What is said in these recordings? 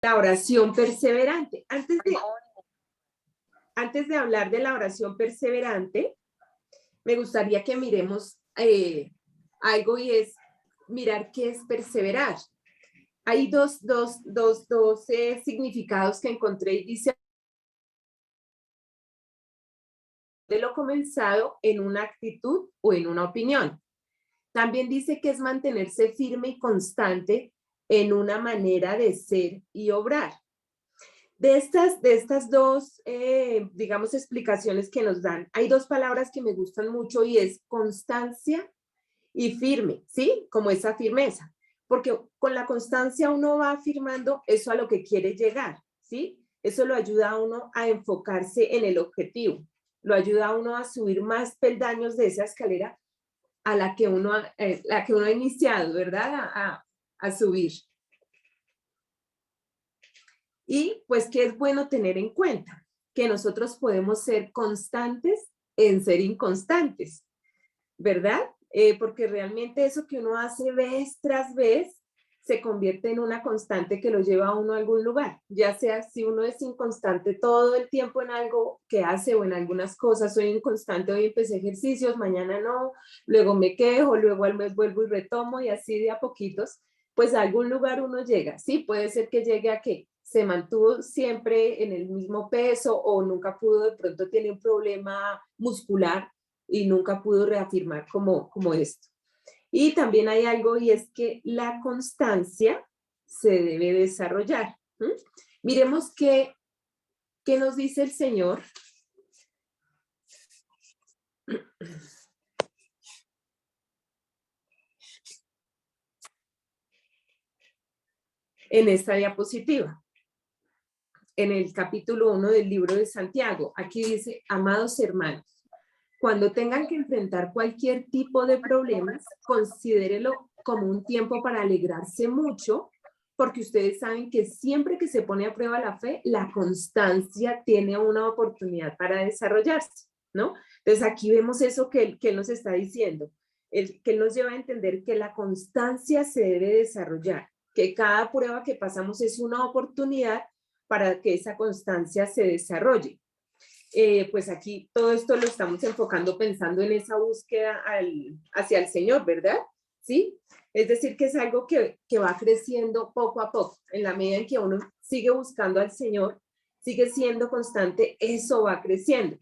La oración perseverante. Antes de hablar de la oración perseverante, me gustaría que miremos algo y es mirar qué es perseverar. Hay dos significados que encontré y dice de lo comenzado en una actitud o en una opinión. También dice que es mantenerse firme y constante en una manera de ser y obrar. De estas dos, digamos, explicaciones que nos dan, hay dos palabras que me gustan mucho y es constancia y firme, ¿sí? Como esa firmeza. Porque con la constancia uno va afirmando eso a lo que quiere llegar, ¿sí? Eso lo ayuda a uno a enfocarse en el objetivo, lo ayuda a uno a subir más peldaños de esa escalera a la que uno ha iniciado, ¿verdad? A subir. Y pues, ¿qué es bueno tener en cuenta? Que nosotros podemos ser constantes en ser inconstantes, ¿verdad? Porque realmente eso que uno hace vez tras vez se convierte en una constante que lo lleva a uno a algún lugar, ya sea si uno es inconstante todo el tiempo en algo que hace o en algunas cosas, soy inconstante, hoy empecé ejercicios, mañana no, luego me quejo, luego al mes vuelvo y retomo y así de a poquitos, pues a algún lugar uno llega, sí, puede ser que llegue a que se mantuvo siempre en el mismo peso o nunca pudo, de pronto tiene un problema muscular y nunca pudo reafirmar como esto. Y también hay algo y es que la constancia se debe desarrollar. Miremos qué nos dice el Señor. En esta diapositiva, en el capítulo 1 del libro de Santiago, aquí dice, amados hermanos, cuando tengan que enfrentar cualquier tipo de problemas, considérelo como un tiempo para alegrarse mucho, porque ustedes saben que siempre que se pone a prueba la fe, la constancia tiene una oportunidad para desarrollarse, ¿no? Entonces aquí vemos eso que él nos está diciendo, que él nos lleva a entender que la constancia se debe desarrollar, que cada prueba que pasamos es una oportunidad para que esa constancia se desarrolle. Pues aquí todo esto lo estamos enfocando pensando en esa búsqueda hacia el Señor, ¿verdad? ¿Sí? Es decir, que es algo que va creciendo poco a poco. En la medida en que uno sigue buscando al Señor, sigue siendo constante, eso va creciendo.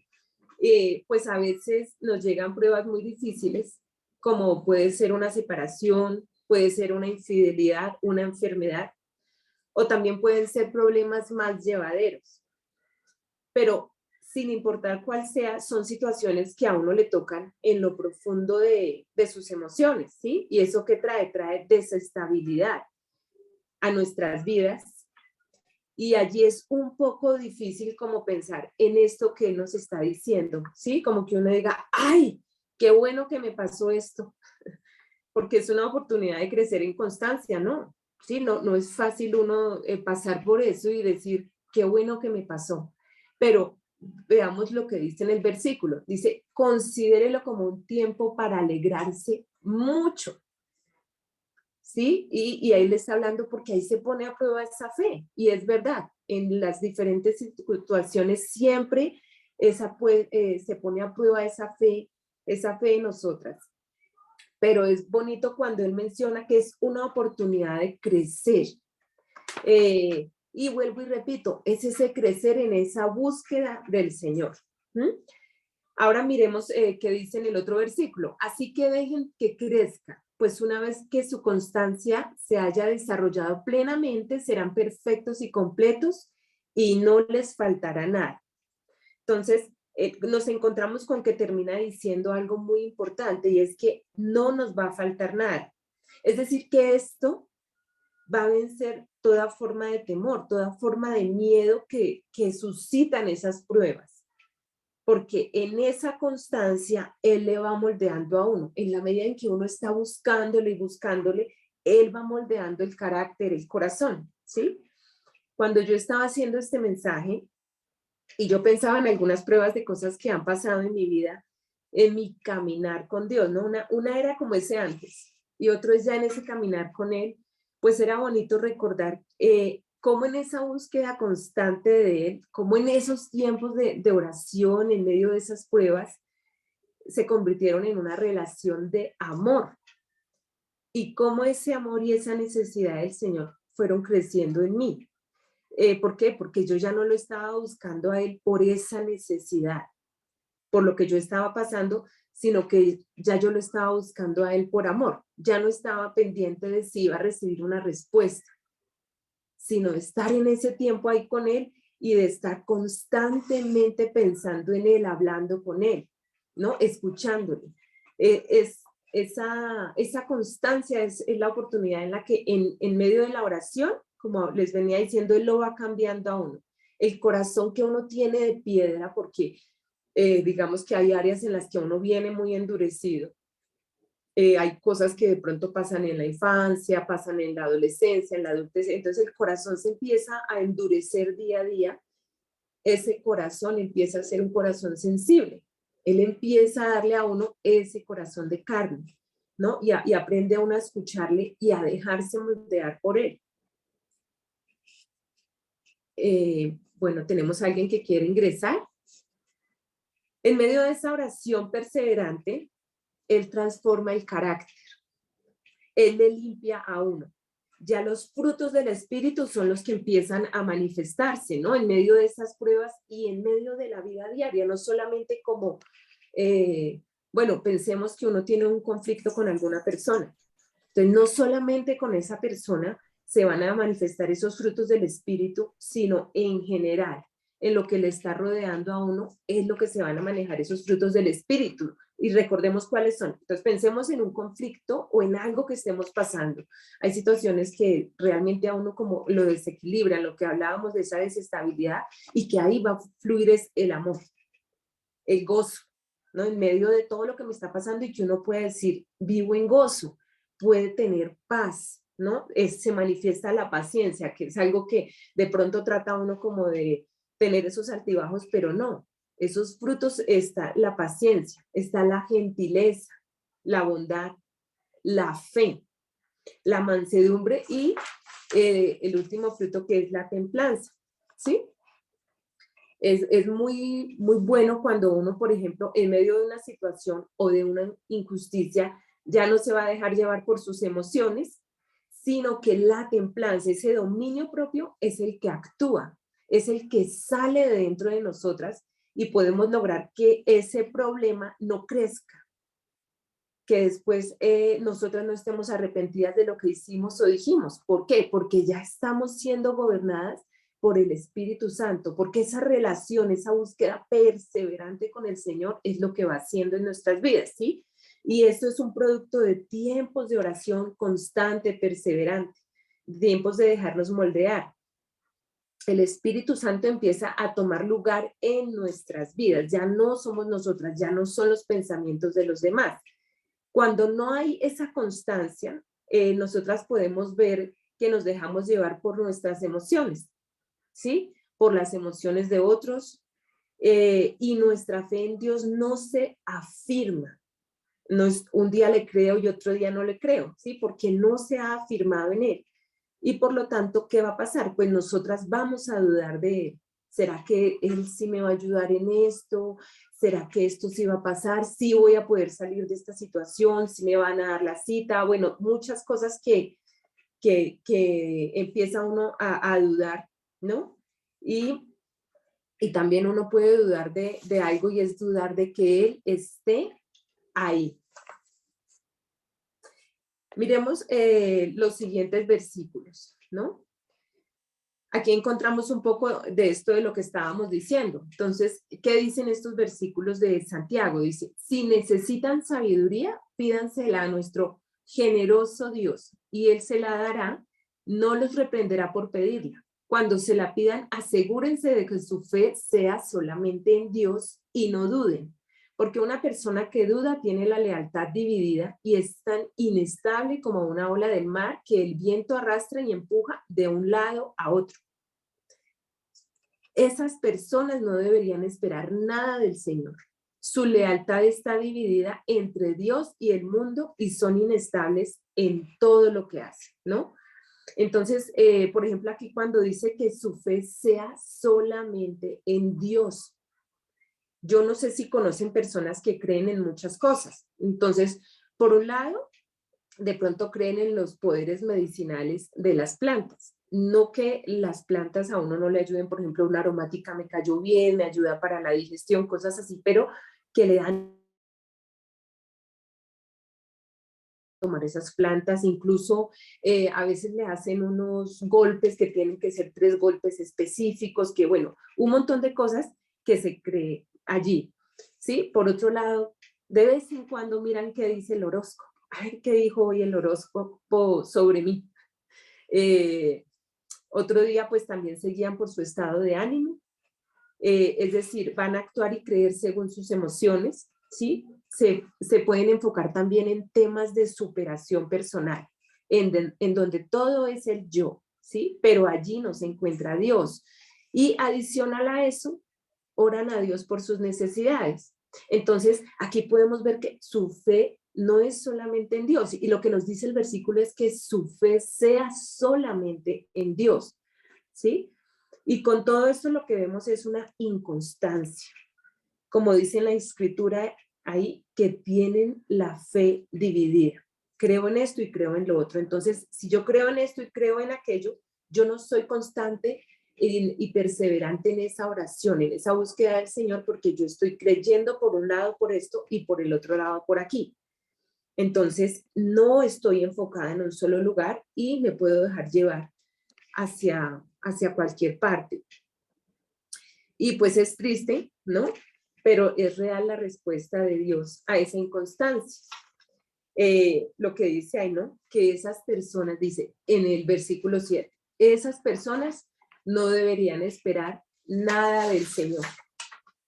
Pues a veces nos llegan pruebas muy difíciles, como puede ser una separación, puede ser una infidelidad, una enfermedad, o también pueden ser problemas más llevaderos. Pero sin importar cuál sea, son situaciones que a uno le tocan en lo profundo de sus emociones, ¿sí? Y eso que trae desestabilidad a nuestras vidas. Y allí es un poco difícil como pensar en esto que él nos está diciendo, ¿sí? Como que uno diga, ¡ay! ¡Qué bueno que me pasó esto! Porque es una oportunidad de crecer en constancia, ¿no? Sí, no es fácil uno pasar por eso y decir, qué bueno que me pasó. Pero veamos lo que dice en el versículo. Dice, considérelo como un tiempo para alegrarse mucho. ¿Sí? Y ahí le está hablando porque ahí se pone a prueba esa fe. Y es verdad, en las diferentes situaciones siempre se pone a prueba esa fe en nosotras. Pero es bonito cuando él menciona que es una oportunidad de crecer. Y vuelvo y repito, es ese crecer en esa búsqueda del Señor. Ahora miremos qué dice en el otro versículo. Así que dejen que crezca, pues una vez que su constancia se haya desarrollado plenamente, serán perfectos y completos y no les faltará nada. Entonces, nos encontramos con que termina diciendo algo muy importante y es que no nos va a faltar nada. Es decir, que esto va a vencer toda forma de temor, toda forma de miedo que suscitan esas pruebas. Porque en esa constancia, Él le va moldeando a uno. En la medida en que uno está buscándole y buscándole, Él va moldeando el carácter, el corazón, ¿sí? Cuando yo estaba haciendo este mensaje, y yo pensaba en algunas pruebas de cosas que han pasado en mi vida, en mi caminar con Dios, ¿no? Una era como ese antes, y otro es ya en ese caminar con Él, pues era bonito recordar cómo en esa búsqueda constante de Él, cómo en esos tiempos de oración, en medio de esas pruebas, se convirtieron en una relación de amor. Y cómo ese amor y esa necesidad del Señor fueron creciendo en mí. ¿Por qué? Porque yo ya no lo estaba buscando a Él por esa necesidad, por lo que yo estaba pasando, sino que ya yo lo estaba buscando a Él por amor. Ya no estaba pendiente de si iba a recibir una respuesta, sino de estar en ese tiempo ahí con Él y de estar constantemente pensando en Él, hablando con Él, ¿no? Escuchándole. Esa constancia es la oportunidad en la que en medio de la oración, como les venía diciendo, Él lo va cambiando a uno. El corazón que uno tiene de piedra, porque digamos que hay áreas en las que uno viene muy endurecido. Hay cosas que de pronto pasan en la infancia, pasan en la adolescencia, en la adultez, entonces el corazón se empieza a endurecer día a día, ese corazón empieza a ser un corazón sensible, él empieza a darle a uno ese corazón de carne, ¿no? Y aprende a uno a escucharle y a dejarse moldear por él. Bueno, tenemos a alguien que quiere ingresar. En medio de esa oración perseverante, él transforma el carácter. Él le limpia a uno. Ya los frutos del Espíritu son los que empiezan a manifestarse, ¿no? En medio de esas pruebas y en medio de la vida diaria, no solamente como, bueno, pensemos que uno tiene un conflicto con alguna persona. Entonces, no solamente con esa persona se van a manifestar esos frutos del Espíritu, sino en general, en lo que le está rodeando a uno, es lo que se van a manejar esos frutos del Espíritu. Y recordemos cuáles son. Entonces, pensemos en un conflicto o en algo que estemos pasando. Hay situaciones que realmente a uno como lo desequilibran, lo que hablábamos de esa desestabilidad, y que ahí va a fluir es el amor, el gozo, ¿no? En medio de todo lo que me está pasando y que uno puede decir, vivo en gozo, puede tener paz, ¿no? Se manifiesta la paciencia, que es algo que de pronto trata uno como de tener esos altibajos, pero no. Esos frutos está la paciencia, está la gentileza, la bondad, la fe, la mansedumbre y el último fruto que es la templanza, ¿sí? Es muy, muy bueno cuando uno, por ejemplo, en medio de una situación o de una injusticia, ya no se va a dejar llevar por sus emociones, sino que la templanza, ese dominio propio, es el que actúa, es el que sale de dentro de nosotras y podemos lograr que ese problema no crezca, que después nosotras no estemos arrepentidas de lo que hicimos o dijimos. ¿Por qué? Porque ya estamos siendo gobernadas por el Espíritu Santo, porque esa relación, esa búsqueda perseverante con el Señor es lo que va haciendo en nuestras vidas, ¿sí? Y esto es un producto de tiempos de oración constante, perseverante, tiempos de dejarnos moldear. El Espíritu Santo empieza a tomar lugar en nuestras vidas, ya no somos nosotras, ya no son los pensamientos de los demás. Cuando no hay esa constancia, nosotras podemos ver que nos dejamos llevar por nuestras emociones, ¿sí? Por las emociones de otros, y nuestra fe en Dios no se afirma. No es, un día le creo y otro día no le creo, ¿sí? Porque no se ha afirmado en Él. Y por lo tanto, ¿qué va a pasar? Pues nosotras vamos a dudar de Él. ¿Será que Él sí me va a ayudar en esto? ¿Será que esto sí va a pasar? ¿Sí voy a poder salir de esta situación? ¿Sí me van a dar la cita? Bueno, muchas cosas que empieza uno a dudar, ¿no? Y también uno puede dudar de algo, y es dudar de que Él esté ahí. Miremos los siguientes versículos, ¿no? Aquí encontramos un poco de esto de lo que estábamos diciendo. Entonces, ¿qué dicen estos versículos de Santiago? Dice, si necesitan sabiduría, pídansela a nuestro generoso Dios y Él se la dará, no los reprenderá por pedirla. Cuando se la pidan, asegúrense de que su fe sea solamente en Dios y no duden, porque una persona que duda tiene la lealtad dividida y es tan inestable como una ola del mar que el viento arrastra y empuja de un lado a otro. Esas personas no deberían esperar nada del Señor. Su lealtad está dividida entre Dios y el mundo y son inestables en todo lo que hacen, ¿no? Entonces, por ejemplo, aquí cuando dice que su fe sea solamente en Dios. Yo no sé si conocen personas que creen en muchas cosas. Entonces, por un lado, de pronto creen en los poderes medicinales de las plantas. No que las plantas a uno no le ayuden, por ejemplo, una aromática me cayó bien, me ayuda para la digestión, cosas así, pero que le dan tomar esas plantas, incluso a veces le hacen unos golpes que tienen que ser 3 golpes específicos, que bueno, un montón de cosas que se cree allí, ¿sí? Por otro lado, de vez en cuando miran qué dice el horóscopo. A ver qué dijo hoy el horóscopo sobre mí. Eh, Otro día, pues también se guían por su estado de ánimo, es decir, van a actuar y creer según sus emociones, ¿sí? Se pueden enfocar también en temas de superación personal, en donde todo es el yo, ¿sí? Pero allí no se encuentra Dios. Y adicional a eso, oran a Dios por sus necesidades. Entonces, aquí podemos ver que su fe no es solamente en Dios, y lo que nos dice el versículo es que su fe sea solamente en Dios, ¿sí? Y con todo esto lo que vemos es una inconstancia, como dice en la escritura ahí, que tienen la fe dividida. Creo en esto y creo en lo otro. Entonces, si yo creo en esto y creo en aquello, yo no soy constante y perseverante en esa oración, en esa búsqueda del Señor, porque yo estoy creyendo por un lado por esto y por el otro lado por aquí. Entonces, no estoy enfocada en un solo lugar y me puedo dejar llevar hacia cualquier parte. Y pues es triste, ¿no? Pero es real la respuesta de Dios a esa inconstancia. Lo que dice ahí, ¿no? Que esas personas, dice en el versículo 7, esas personas no deberían esperar nada del Señor.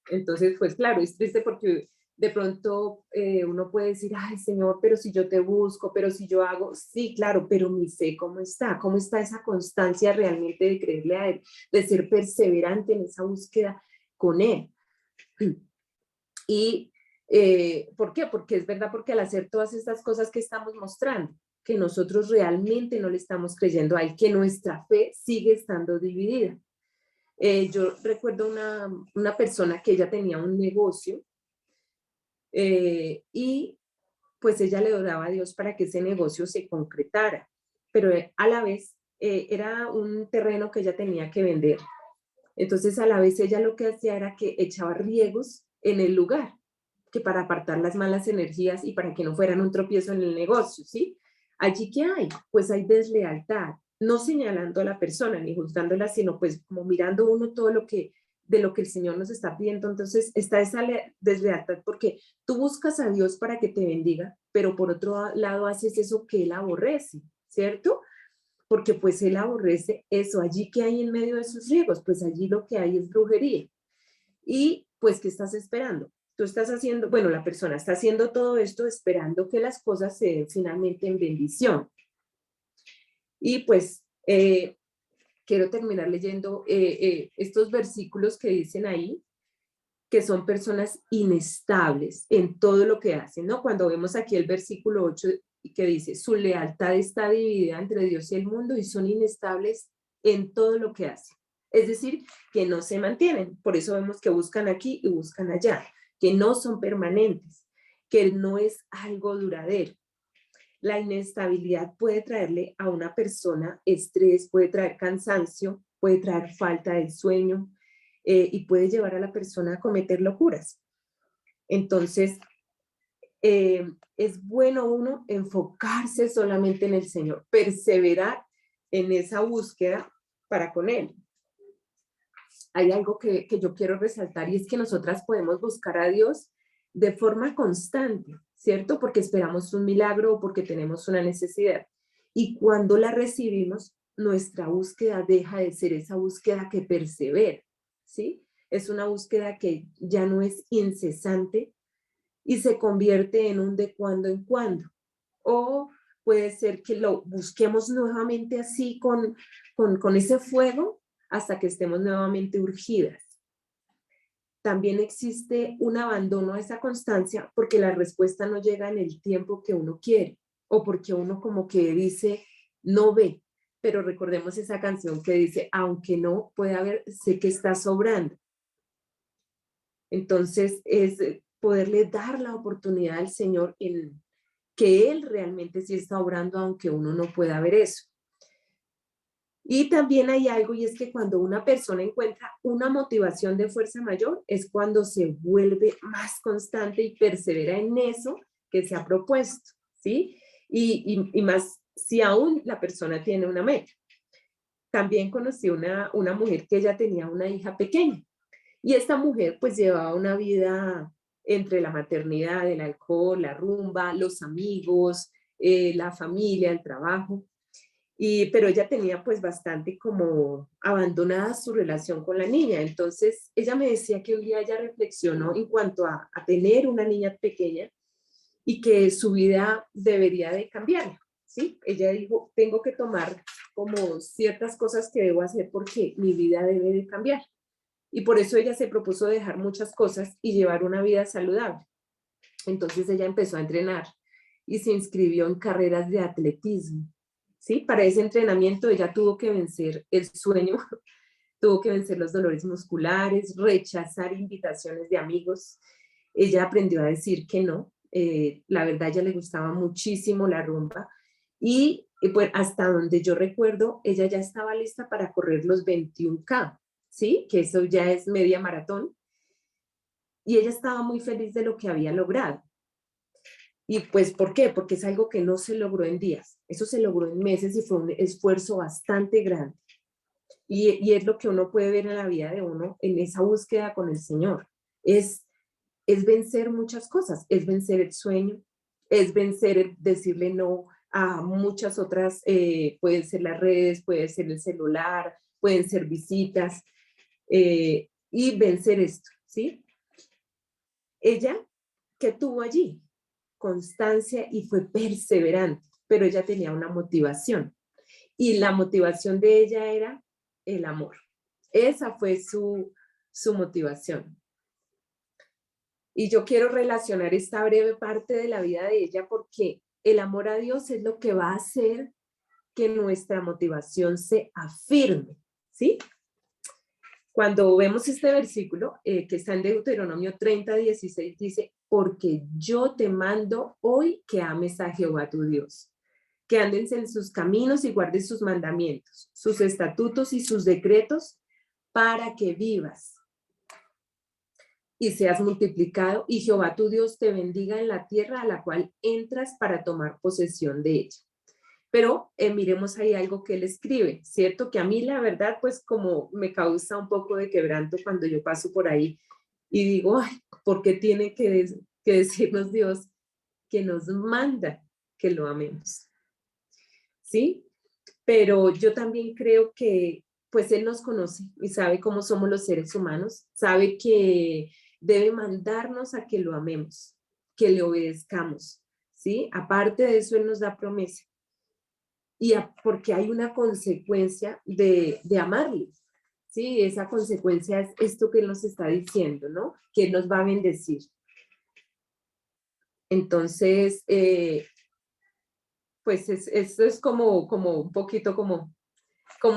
Entonces, pues claro, es triste porque de pronto uno puede decir, ay Señor, pero si yo te busco, pero si yo hago, sí, claro, pero mi fe, ¿cómo está? ¿Cómo está esa constancia realmente de creerle a Él, de ser perseverante en esa búsqueda con Él? Y, ¿por qué? Porque es verdad, porque al hacer todas estas cosas que estamos mostrando, que nosotros realmente no le estamos creyendo a Él, que nuestra fe sigue estando dividida. Yo recuerdo una persona que ella tenía un negocio y pues ella le oraba a Dios para que ese negocio se concretara, pero a la vez era un terreno que ella tenía que vender. Entonces a la vez ella lo que hacía era que echaba riegos en el lugar, que para apartar las malas energías y para que no fueran un tropiezo en el negocio, ¿sí? Allí ¿qué hay? Pues hay deslealtad, no señalando a la persona ni juzgándola, sino pues como mirando uno todo lo que de lo que el Señor nos está pidiendo. Entonces está esa deslealtad porque tú buscas a Dios para que te bendiga, pero por otro lado haces eso que Él aborrece, ¿cierto? Porque pues Él aborrece eso. Allí que hay en medio de sus riegos, pues allí lo que hay es brujería. Y pues, ¿qué estás esperando? Tú estás haciendo, bueno, la persona está haciendo todo esto esperando que las cosas se den finalmente en bendición. Y pues quiero terminar leyendo estos versículos que dicen ahí, que son personas inestables en todo lo que hacen, ¿no? Cuando vemos aquí el versículo 8 que dice, su lealtad está dividida entre Dios y el mundo y son inestables en todo lo que hacen. Es decir, que no se mantienen. Por eso vemos que buscan aquí y buscan allá, que no son permanentes, que no es algo duradero. La inestabilidad puede traerle a una persona estrés, puede traer cansancio, puede traer falta de sueño, y puede llevar a la persona a cometer locuras. Entonces, es bueno uno enfocarse solamente en el Señor, perseverar en esa búsqueda para con Él. Hay algo que yo quiero resaltar y es que nosotras podemos buscar a Dios de forma constante, ¿cierto? Porque esperamos un milagro o porque tenemos una necesidad. Y cuando la recibimos, nuestra búsqueda deja de ser esa búsqueda que persevera, ¿sí? Es una búsqueda que ya no es incesante y se convierte en un de cuando en cuando. O puede ser que lo busquemos nuevamente así con ese fuego hasta que estemos nuevamente urgidas. También existe un abandono a esa constancia porque la respuesta no llega en el tiempo que uno quiere o porque uno como que dice, no ve. pero recordemos esa canción que dice, aunque no pueda haber, sé que está sobrando. Entonces es poderle dar la oportunidad al Señor en que Él realmente sí está obrando, aunque uno no pueda ver eso. Y también hay algo, y es que cuando una persona encuentra una motivación de fuerza mayor, es cuando se vuelve más constante y persevera en eso que se ha propuesto, ¿sí? Y más si aún la persona tiene una meta. También conocí una mujer que ella tenía una hija pequeña, y esta mujer pues llevaba una vida entre la maternidad, el alcohol, la rumba, los amigos, la familia, el trabajo. Pero ella tenía pues bastante como abandonada su relación con la niña. Entonces ella me decía que un día ella reflexionó en cuanto a tener una niña pequeña y que su vida debería de cambiar, ¿sí? Ella dijo, tengo que tomar como ciertas cosas que debo hacer porque mi vida debe de cambiar. Y por eso ella se propuso dejar muchas cosas y llevar una vida saludable. Entonces ella empezó a entrenar y se inscribió en carreras de atletismo. ¿Sí? Para ese entrenamiento ella tuvo que vencer el sueño, tuvo que vencer los dolores musculares, rechazar invitaciones de amigos. Ella aprendió a decir que no. La verdad, a ella le gustaba muchísimo la rumba. Y pues hasta donde yo recuerdo, ella ya estaba lista para correr los 21K, ¿sí? Que eso ya es media maratón. Y ella estaba muy feliz de lo que había logrado. Y pues, ¿por qué? Porque es algo que no se logró en días, eso se logró en meses y fue un esfuerzo bastante grande. Y es lo que uno puede ver en la vida de uno en esa búsqueda con el Señor. Es, es vencer muchas cosas, es vencer el sueño, es vencer el decirle no a muchas otras, pueden ser las redes, puede ser el celular, pueden ser visitas, y vencer esto, ¿sí? Ella, ¿qué tuvo allí? Constancia y fue perseverante, pero ella tenía una motivación y la motivación de ella era el amor. Esa fue su motivación. Y yo quiero relacionar esta breve parte de la vida de ella porque el amor a Dios es lo que va a hacer que nuestra motivación se afirme, ¿sí? Cuando vemos este versículo que está en Deuteronomio 30:16, dice, porque yo te mando hoy que ames a Jehová tu Dios, que andes en sus caminos y guardes sus mandamientos, sus estatutos y sus decretos para que vivas y seas multiplicado y Jehová tu Dios te bendiga en la tierra a la cual entras para tomar posesión de ella. Pero miremos ahí algo que él escribe, ¿cierto? Que a mí la verdad, pues como me causa un poco de quebranto cuando yo paso por ahí y digo, ay, ¿por qué tiene que decirnos Dios que nos manda que lo amemos? ¿Sí? Pero yo también creo que pues Él nos conoce y sabe cómo somos los seres humanos, sabe que debe mandarnos a que lo amemos, que le obedezcamos, ¿sí? Aparte de eso, Él nos da promesa porque hay una consecuencia de amarle, ¿sí? Esa consecuencia es esto que Él nos está diciendo, ¿no? Que Él nos va a bendecir. Entonces, pues esto es como un poquito como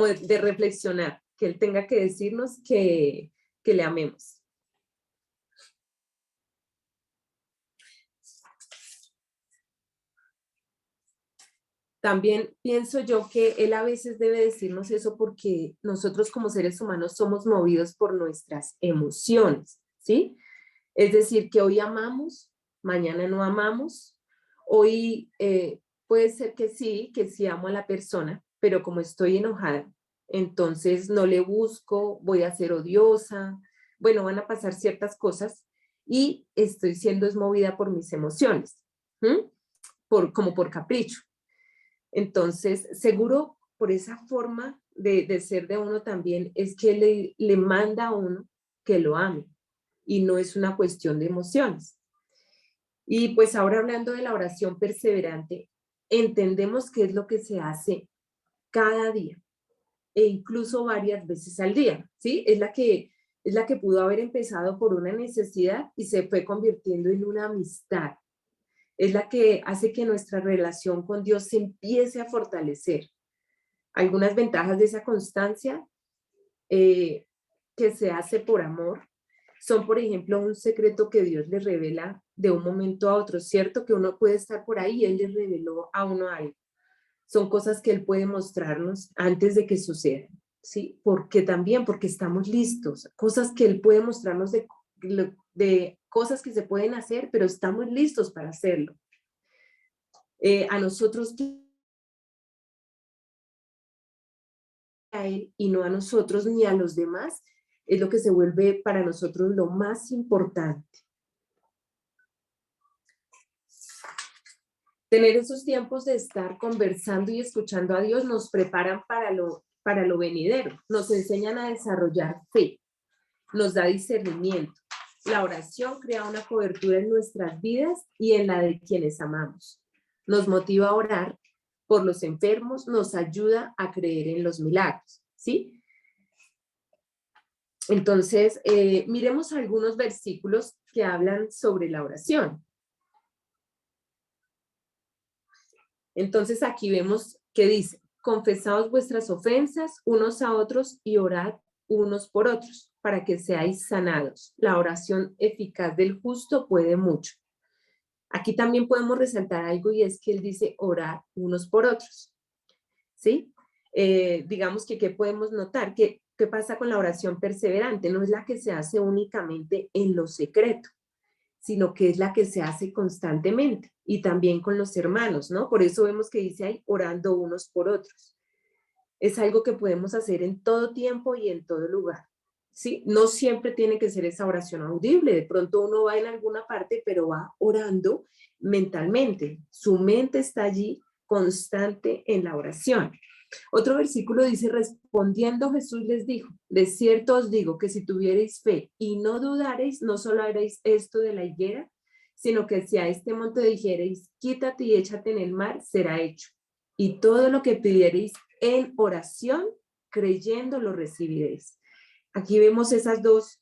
de reflexionar, que Él tenga que decirnos que le amemos. También pienso yo que Él a veces debe decirnos eso porque nosotros como seres humanos somos movidos por nuestras emociones, ¿sí? Es decir, que hoy amamos, mañana no amamos, hoy puede ser que sí amo a la persona, pero como estoy enojada, entonces no le busco, voy a ser odiosa, bueno, van a pasar ciertas cosas y estoy siendo movida por mis emociones, ¿m? Como por capricho. Entonces, seguro por esa forma de ser de uno también es que le manda a uno que lo ame y no es una cuestión de emociones. Y pues ahora hablando de la oración perseverante, entendemos qué es lo que se hace cada día e incluso varias veces al día, ¿sí? Es la que pudo haber empezado por una necesidad y se fue convirtiendo en una amistad. Es la que hace que nuestra relación con Dios se empiece a fortalecer. Algunas ventajas de esa constancia que se hace por amor son, por ejemplo, un secreto que Dios le revela de un momento a otro, ¿cierto? Que uno puede estar por ahí y Él le reveló a uno algo. Son cosas que Él puede mostrarnos antes de que sucedan, ¿sí? Porque estamos listos. Cosas que Él puede mostrarnos de cosas que se pueden hacer, pero estamos listos para hacerlo. A nosotros a Él y no a nosotros ni a los demás, es lo que se vuelve para nosotros lo más importante. Tener esos tiempos de estar conversando y escuchando a Dios nos preparan para lo venidero, nos enseñan a desarrollar fe, nos da discernimiento. La oración crea una cobertura en nuestras vidas y en la de quienes amamos. Nos motiva a orar por los enfermos, nos ayuda a creer en los milagros, ¿sí? Entonces, miremos algunos versículos que hablan sobre la oración. Entonces, aquí vemos que dice, confesaos vuestras ofensas unos a otros y orad unos por otros, para que seáis sanados. La oración eficaz del justo puede mucho. Aquí también podemos resaltar algo y es que él dice orar unos por otros, ¿sí? Digamos que, ¿qué podemos notar? ¿Qué pasa con la oración perseverante? No es la que se hace únicamente en lo secreto, sino que es la que se hace constantemente y también con los hermanos, ¿no? Por eso vemos que dice ahí orando unos por otros. Es algo que podemos hacer en todo tiempo y en todo lugar, ¿sí? No siempre tiene que ser esa oración audible, de pronto uno va en alguna parte, pero va orando mentalmente. Su mente está allí constante en la oración. Otro versículo dice, respondiendo Jesús les dijo, de cierto os digo que si tuvierais fe y no dudareis, no solo haréis esto de la higuera, sino que si a este monte dijereis, quítate y échate en el mar, será hecho. Y todo lo que pidiereis en oración, creyendo lo recibiréis. Aquí vemos esas dos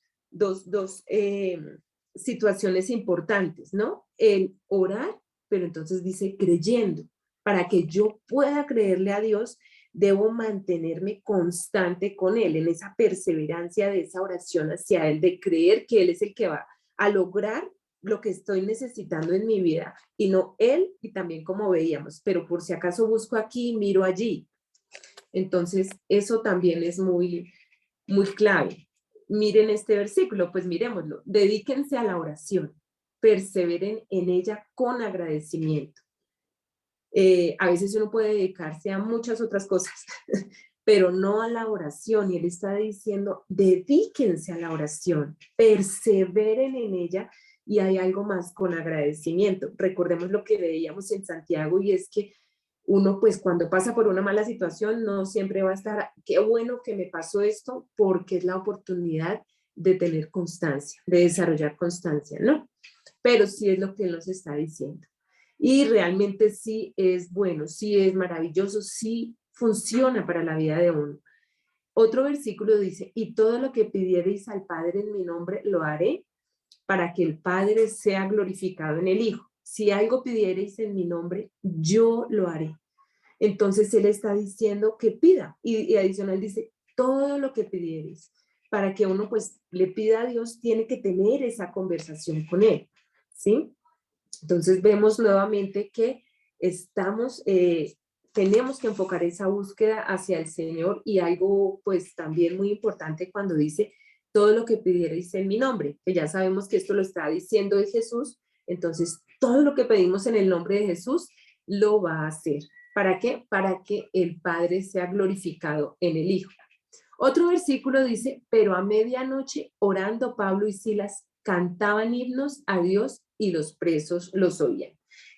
situaciones importantes, ¿no? El orar, pero entonces dice creyendo. Para que yo pueda creerle a Dios, debo mantenerme constante con Él, en esa perseverancia de esa oración hacia Él, de creer que Él es el que va a lograr lo que estoy necesitando en mi vida, y no Él, y también como veíamos, pero por si acaso busco aquí, miro allí. Entonces, eso también es muy, muy clave. Miren este versículo, pues miremoslo. Dedíquense a la oración, perseveren en ella con agradecimiento. A veces uno puede dedicarse a muchas otras cosas, pero no a la oración. Y él está diciendo, dedíquense a la oración, perseveren en ella, y hay algo más con agradecimiento. Recordemos lo que veíamos en Santiago, y es que uno pues cuando pasa por una mala situación no siempre va a estar, qué bueno que me pasó esto, porque es la oportunidad de tener constancia, de desarrollar constancia, ¿no? Pero sí es lo que él nos está diciendo. Y realmente sí es bueno, sí es maravilloso, sí funciona para la vida de uno. Otro versículo dice, y todo lo que pidiereis al Padre en mi nombre lo haré, para que el Padre sea glorificado en el Hijo. Si algo pidiereis en mi nombre, yo lo haré. Entonces él está diciendo que pida, y adicional dice, todo lo que pidiereis. Para que uno pues le pida a Dios, tiene que tener esa conversación con él, ¿sí? Entonces vemos nuevamente que tenemos que enfocar esa búsqueda hacia el Señor, y algo pues también muy importante cuando dice todo lo que pidierais en mi nombre, que ya sabemos que esto lo está diciendo de Jesús. Entonces todo lo que pedimos en el nombre de Jesús lo va a hacer. ¿Para qué? Para que el Padre sea glorificado en el Hijo. Otro versículo dice, pero a medianoche orando Pablo y Silas cantaban himnos a Dios y los presos los oían.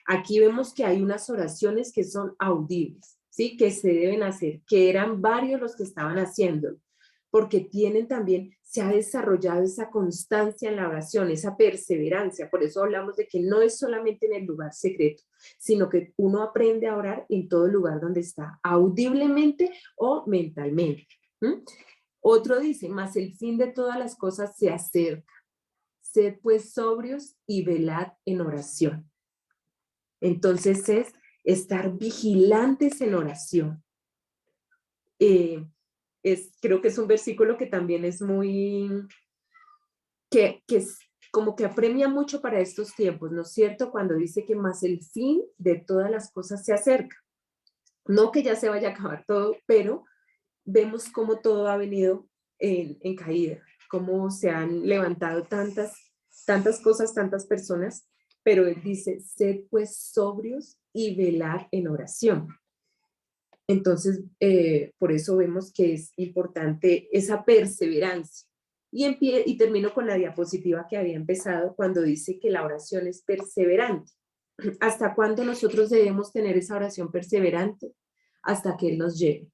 Aquí vemos que hay unas oraciones que son audibles, ¿sí? Que se deben hacer, que eran varios los que estaban haciéndolo, porque tienen también, se ha desarrollado esa constancia en la oración, esa perseverancia. Por eso hablamos de que no es solamente en el lugar secreto, sino que uno aprende a orar en todo lugar donde está, audiblemente o mentalmente. ¿Mm? Otro dice, mas el fin de todas las cosas se acerca. Sed pues sobrios y velad en oración. Entonces es estar vigilantes en oración. creo que es un versículo que también es muy, que es como que apremia mucho para estos tiempos, ¿no es cierto? Cuando dice que más el fin de todas las cosas se acerca. No que ya se vaya a acabar todo, pero vemos cómo todo ha venido en caída, cómo se han levantado tantas cosas, tantas personas, pero él dice, sed pues sobrios y velar en oración. Entonces, por eso vemos que es importante esa perseverancia. Y termino con la diapositiva que había empezado cuando dice que la oración es perseverante. ¿Hasta cuándo nosotros debemos tener esa oración perseverante? Hasta que Él nos lleve.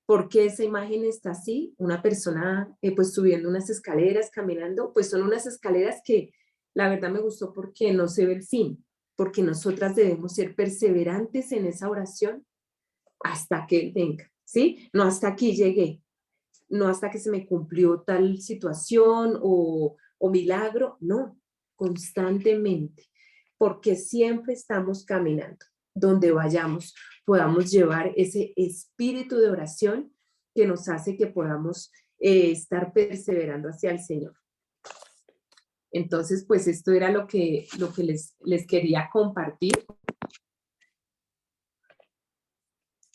¿Por qué esa imagen está así? Una persona pues subiendo unas escaleras, caminando, pues son unas escaleras que la verdad me gustó porque no se ve el fin, porque nosotras debemos ser perseverantes en esa oración hasta que Él venga, ¿sí? No hasta aquí llegué, no hasta que se me cumplió tal situación o milagro, no, constantemente, porque siempre estamos caminando. Donde vayamos, podamos llevar ese espíritu de oración que nos hace que podamos estar perseverando hacia el Señor. Entonces, pues esto era lo que les quería compartir.